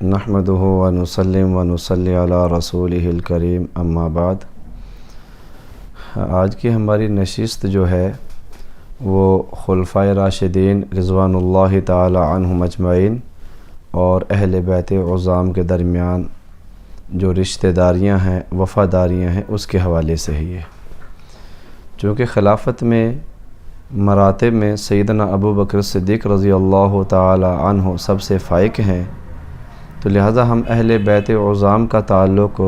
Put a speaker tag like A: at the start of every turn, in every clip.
A: نحمدہ ونسلم ونصلی علی رسولہ الکریم اما بعد۔ آج کی ہماری نشست جو ہے وہ خلفائے راشدین رضوان اللہ تعالی عنہم اجمعین اور اہل بیت عظام کے درمیان جو رشتہ داریاں ہیں، وفاداریاں ہیں، اس کے حوالے سے ہی ہے۔ چونکہ خلافت میں مراتب میں سیدنا ابو بکر صدیق رضی اللہ تعالی عنہ سب سے فائق ہیں، تو لہذا ہم اہل بیت عظام کا تعلق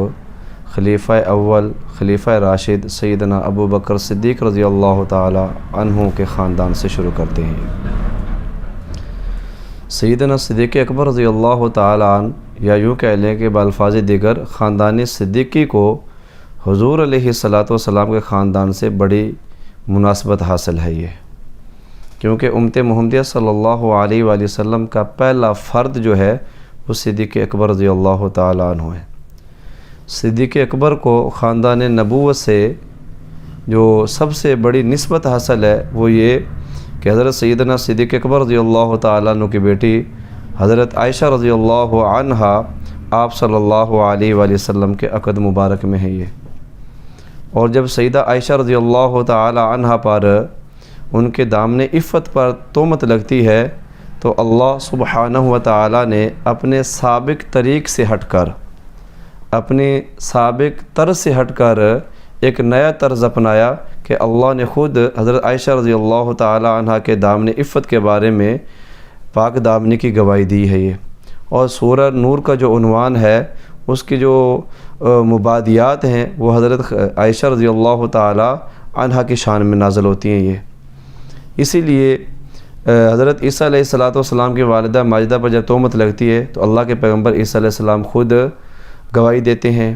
A: خلیفہ اول خلیفہ راشد سیدنا ابو بکر صدیق رضی اللہ تعالی عنہ کے خاندان سے شروع کرتے ہیں۔ سیدنا صدیق اکبر رضی اللہ تعالی عنہ، یا یوں کہہ لیں کہ بالفاظ دیگر خاندان صدیقی کو حضور علیہ الصلاۃ والسلام کے خاندان سے بڑی مناسبت حاصل ہے یہ، کیونکہ امت محمدیہ صلی اللہ علیہ وآلہ وسلم کا پہلا فرد جو ہے وہ صدیق اکبر رضی اللہ تعالی عنہ ہے۔ صدیق اکبر کو خاندان نبوت سے جو سب سے بڑی نسبت حاصل ہے وہ یہ کہ حضرت سیدنا صدیق اکبر رضی اللہ تعالی عنہ کی بیٹی حضرت عائشہ رضی اللہ عنہا آپ صلی اللہ علیہ وآلہ وسلم کے عقد مبارک میں ہے یہ، اور جب سیدہ عائشہ رضی اللہ تعالی عنہا پر ان کے دامن عفت پر تہمت لگتی ہے تو اللہ سبحانہ و تعالی نے اپنے سابق طریق سے ہٹ کر، اپنی سابق طرز سے ہٹ کر ایک نیا طرز اپنایا کہ اللہ نے خود حضرت عائشہ رضی اللہ تعالی عنہ کے دامن عفت کے بارے میں پاک دامنی کی گواہی دی ہے یہ، اور سورہ نور کا جو عنوان ہے اس کی جو مبادیات ہیں وہ حضرت عائشہ رضی اللہ تعالی عنہ کی شان میں نازل ہوتی ہیں یہ۔ اسی لیے حضرت عیسیٰ علیہ السلام کی والدہ ماجدہ پر جب تہمت لگتی ہے تو اللہ کے پیغمبر عیسیٰ علیہ السلام خود گواہی دیتے ہیں،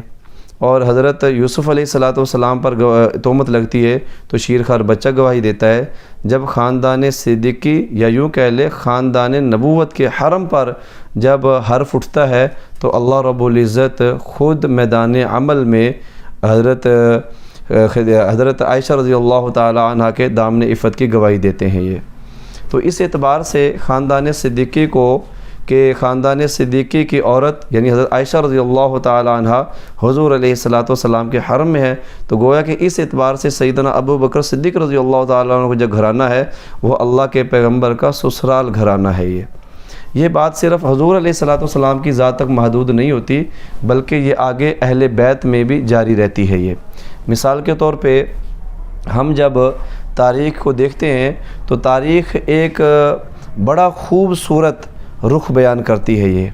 A: اور حضرت یوسف علیہ السلام پر تہمت لگتی ہے تو شیرخوار بچہ گواہی دیتا ہے۔ جب خاندان صدیقی یا یوں کہہ لے خاندان نبوت کے حرم پر جب حرف اٹھتا ہے تو اللہ رب العزت خود میدان عمل میں حضرت عائشہ رضی اللہ تعالی عنہ کے دامن عفت کی گواہی دیتے ہیں یہ۔ تو اس اعتبار سے خاندان صدیقی کو کہ خاندان صدیقی کی عورت یعنی حضرت عائشہ رضی اللہ تعالی عنہ حضور علیہ السلام کے حرم میں ہے، تو گویا کہ اس اعتبار سے سیدنا ابو بکر صدیق رضی اللہ تعالی عنہ کا جو گھرانہ ہے وہ اللہ کے پیغمبر کا سسرال گھرانہ ہے یہ بات صرف حضور علیہ السلام کی ذات تک محدود نہیں ہوتی، بلکہ یہ آگے اہل بیت میں بھی جاری رہتی ہے یہ۔ مثال کے طور پہ ہم جب تاریخ کو دیکھتے ہیں تو تاریخ ایک بڑا خوبصورت رخ بیان کرتی ہے یہ،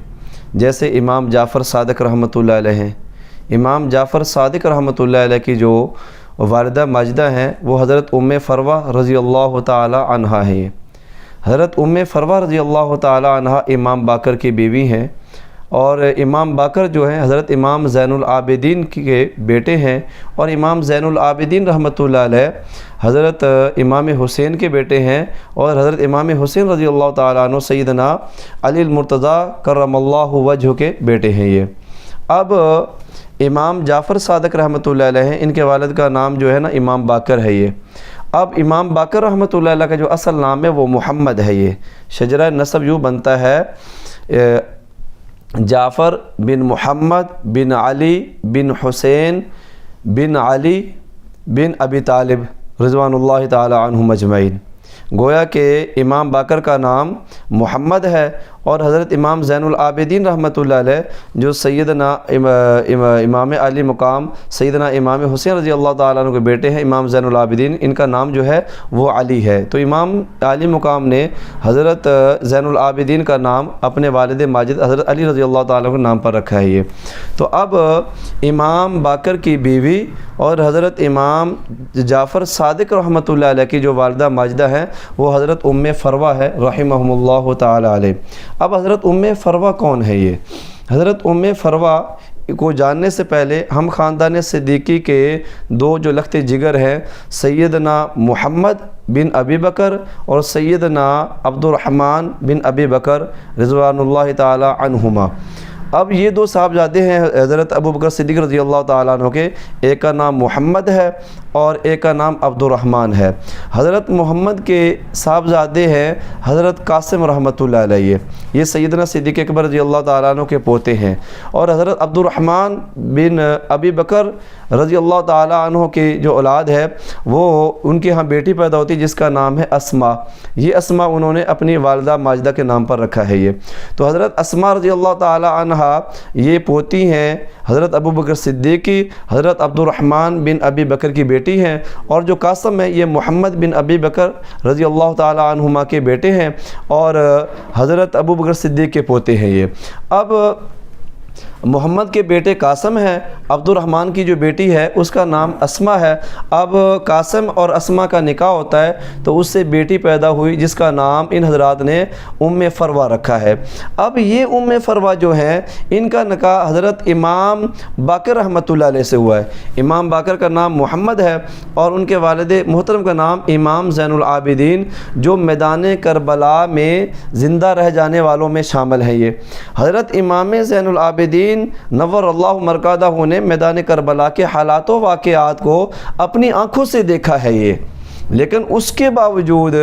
A: جیسے امام جعفر صادق رحمۃ اللہ علیہ ہیں۔ امام جعفر صادق رحمۃ اللہ علیہ کی جو والدہ ماجدہ ہیں وہ حضرت فروہ رضی اللہ تعالی عنہا ہیں۔ حضرت فروہ رضی اللہ تعالی عنہا امام باقر کی بیوی ہیں، اور امام باقر جو ہیں حضرت امام زین العابدین کے بیٹے ہیں، اور امام زین العابدین رحمۃ اللہ علیہ حضرت امام حسین کے بیٹے ہیں، اور حضرت امام حسین رضی اللہ تعالیٰ عنہ سیدنا علی المرتضیٰ کرم اللہ وجہ کے بیٹے ہیں یہ۔ اب امام جعفر صادق رحمۃ اللہ علیہ ہیں، ان کے والد کا نام جو ہے نا امام باقر ہے یہ۔ اب امام باقر رحمۃ اللہ علیہ کا جو اصل نام ہے وہ محمد ہے یہ۔ شجرہ نسب یوں بنتا ہے جعفر بن محمد بن علی بن حسین بن علی بن ابی طالب رضوان اللہ تعالی عنہم اجمعین۔ گویا کہ امام باقر کا نام محمد ہے، اور حضرت امام زین العابدین رحمۃ اللہ علیہ جو سیدنا امام علی مقام سیدنا امام حسین رضی اللہ تعالیٰ عنہ کے بیٹے ہیں امام زین العابدین، ان کا نام جو ہے وہ علی ہے۔ تو امام علی مقام نے حضرت زین العابدین کا نام اپنے والد ماجد حضرت علی رضی اللہ تعالیٰ کے نام پر رکھا ہے یہ۔ تو اب امام باقر کی بیوی اور حضرت امام جعفر صادق رحمۃ اللہ علیہ کی جو والدہ ماجدہ ہیں وہ حضرت فروہ ہے رحمہم اللہ تعالی علیہ۔ اب حضرت فروہ کون ہے یہ؟ حضرت فروہ کو جاننے سے پہلے ہم خاندان صدیقی کے دو جو لخت جگر ہیں سیدنا محمد بن ابی بکر اور سیدنا عبد الرحمن بن ابی بکر رضوان اللہ تعالی عنہما، اب یہ دو صاحبزادے ہیں حضرت ابو بکر صدیق رضی اللہ تعالیٰ عنہ کے، ایک کا نام محمد ہے اور ایک کا نام عبد الرحمن ہے۔ حضرت محمد کے صاحبزادے ہیں حضرت قاسم رحمۃ اللہ علیہ، یہ سیدنا صدیق اکبر رضی اللہ تعالیٰ عنہ کے پوتے ہیں، اور حضرت عبد الرحمن بن ابی بکر رضی اللہ تعالیٰ عنہ کی جو اولاد ہے وہ ان کے ہاں بیٹی پیدا ہوتی جس کا نام ہے اسما۔ یہ اسما انہوں نے اپنی والدہ ماجدہ کے نام پر رکھا ہے۔ یہ تو حضرت اسما رضی اللہ تعالیٰ عنہا یہ پوتی ہیں حضرت ابو بکر صدیق کی، حضرت عبد الرحمن بن ابی بکر کی بیٹی ہیں، اور جو قاسم ہے یہ محمد بن ابی بکر رضی اللہ تعالیٰ عنہما کے بیٹے ہیں اور حضرت ابو بکر صدیق کے پوتے ہیں۔ یہ اب محمد کے بیٹے قاسم ہیں، عبد الرحمن کی جو بیٹی ہے اس کا نام اسما ہے۔ اب قاسم اور اسما کا نکاح ہوتا ہے تو اس سے بیٹی پیدا ہوئی جس کا نام ان حضرات نے ام فروہ رکھا ہے۔ اب یہ ام فروہ جو ہیں ان کا نکاح حضرت امام باقر رحمۃ اللہ علیہ سے ہوا ہے۔ امام باقر کا نام محمد ہے اور ان کے والد محترم کا نام امام زین العابدین، جو میدان کربلا میں زندہ رہ جانے والوں میں شامل ہیں۔ یہ حضرت امام زین العابدین نور اللہ مرکزہ نے میدان کربلا کے حالات و واقعات کو اپنی آنکھوں سے دیکھا ہے یہ، لیکن اس کے باوجود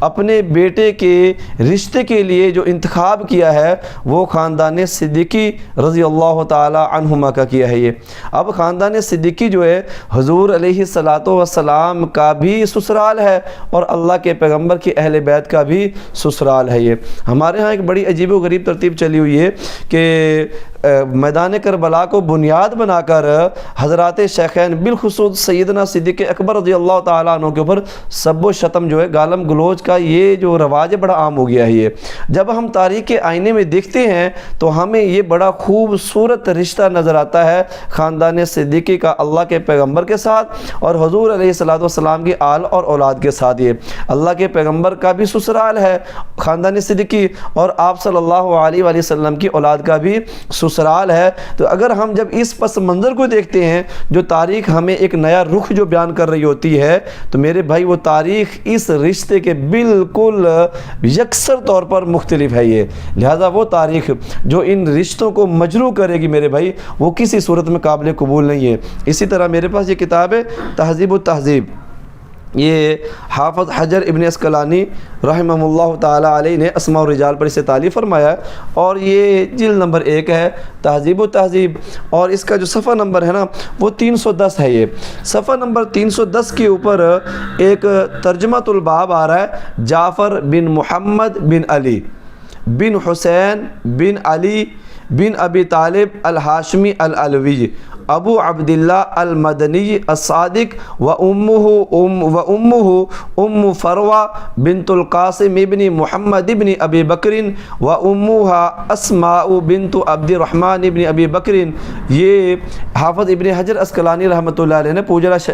A: اپنے بیٹے کے رشتے کے لیے جو انتخاب کیا ہے وہ خاندان صدیقی رضی اللہ تعالی عنہما کا کیا ہے۔ یہ اب خاندان صدیقی جو ہے حضور علیہ الصلاۃ والسلام کا بھی سسرال ہے اور اللہ کے پیغمبر کی اہل بیت کا بھی سسرال ہے۔ یہ ہمارے ہاں ایک بڑی عجیب و غریب ترتیب چلی ہوئی ہے کہ میدان کربلا کو بنیاد بنا کر حضرات شیخین بالخصوص سیدنا صدیق اکبر رضی اللہ تعالیٰ عنہ کے اوپر سب و شتم جو ہے گالم گلوچ کا یہ جو رواج بڑا عام ہو گیا ہے۔ یہ جب ہم تاریخ کے آئینے میں دیکھتے ہیں تو ہمیں یہ بڑا خوبصورت رشتہ نظر آتا ہے خاندان صدیقی کا اللہ کے پیغمبر کے ساتھ اور حضور علیہ الصلوۃ والسلام کی آل اور اولاد کے ساتھ۔ یہ اللہ کے پیغمبر کا بھی سسرال ہے خاندان صدیقی اور آپ صلی اللہ علیہ وآلہ وسلم کی اولاد کا بھی سسرال ہے۔ تو اگر ہم جب اس پس منظر کو دیکھتے ہیں جو تاریخ ہمیں ایک نیا رخ جو بیان کر رہی ہوتی ہے تو میرے بھائی وہ تاریخ اس رشتے کے بالکل یکسر طور پر مختلف ہے۔ یہ لہذا وہ تاریخ جو ان رشتوں کو مجروح کرے گی میرے بھائی وہ کسی صورت میں قابل قبول نہیں ہے۔ اسی طرح میرے پاس یہ کتاب ہے تہذیب التہذیب، یہ حافظ حجر ابن اسقلانی رحمہ اللہ تعالیٰ علیہ نے اسماء الرجال پر اسے تعلیف فرمایا ہے اور یہ جلد نمبر 1 ہے تہذیب و تہذیب، اور اس کا جو صفحہ نمبر ہے نا وہ 310 ہے۔ یہ صفحہ نمبر 310 کے اوپر ایک ترجمۃ الباب آ رہا ہے، جعفر بن محمد بن علی بن حسین بن علی بن ابی طالب الہاشمی العلوی ابو عبداللہ المدنی الصادق و امہ ام فروہ بنت القاسم ابن محمد ابن ابی بکر و امہا اسماء بنت عبد الرحمن ابن ابی بکر۔ یہ حافظ ابن حجر اسقلانی رحمۃ اللہ علیہ نے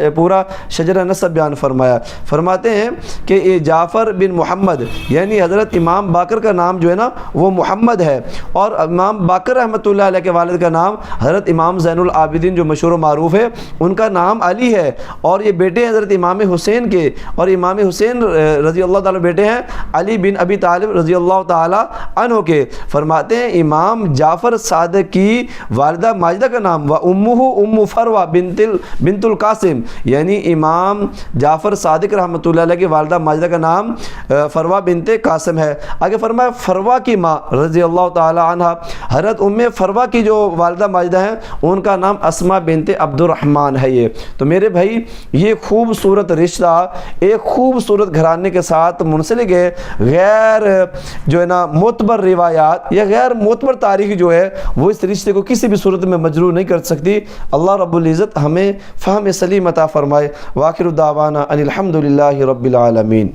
A: پورا شجرہ نسب بیان فرمایا۔ فرماتے ہیں کہ یہ جعفر بن محمد یعنی حضرت امام باقر کا نام جو ہے نا وہ محمد ہے، اور امام باقر رحمۃ اللہ علیہ کے والد کا نام حضرت امام زین العابدین جو مشہور و معروف ہے ان کا نام علی ہے، اور یہ بیٹے حضرت امام حسین کے، اور امام حسین رضی اللہ تعالیٰ بیٹے ہیں علی بن ابی طالب رضی اللہ تعالیٰ عنہ کے۔ فرماتے ہیں امام جعفر صادق کی والدہ ماجدہ کا نام و امہ ام فروہ بنت القاسم، یعنی امام جعفر صادق رحمۃ اللہ علیہ کی والدہ ماجدہ کا نام فروہ بنت قاسم ہے۔ آگے فرمایا فروہ کی ماں رضی اللہ تعالیٰ عنہ حضرت ام فروہ کی جو والدہ ماجدہ ہیں ان کا نام اسماء بنت عبد الرحمن ہے۔ یہ تو میرے بھائی یہ خوبصورت رشتہ ایک خوبصورت گھرانے کے ساتھ منسلک ہے، غیر جو ہے نا معتبر روایات یا غیر معتبر تاریخ جو ہے وہ اس رشتے کو کسی بھی صورت میں مجروح نہیں کر سکتی۔ اللہ رب العزت ہمیں فہم سلیم عطا فرمائے۔ وآخر دعوانا ان الحمد للہ رب العالمین۔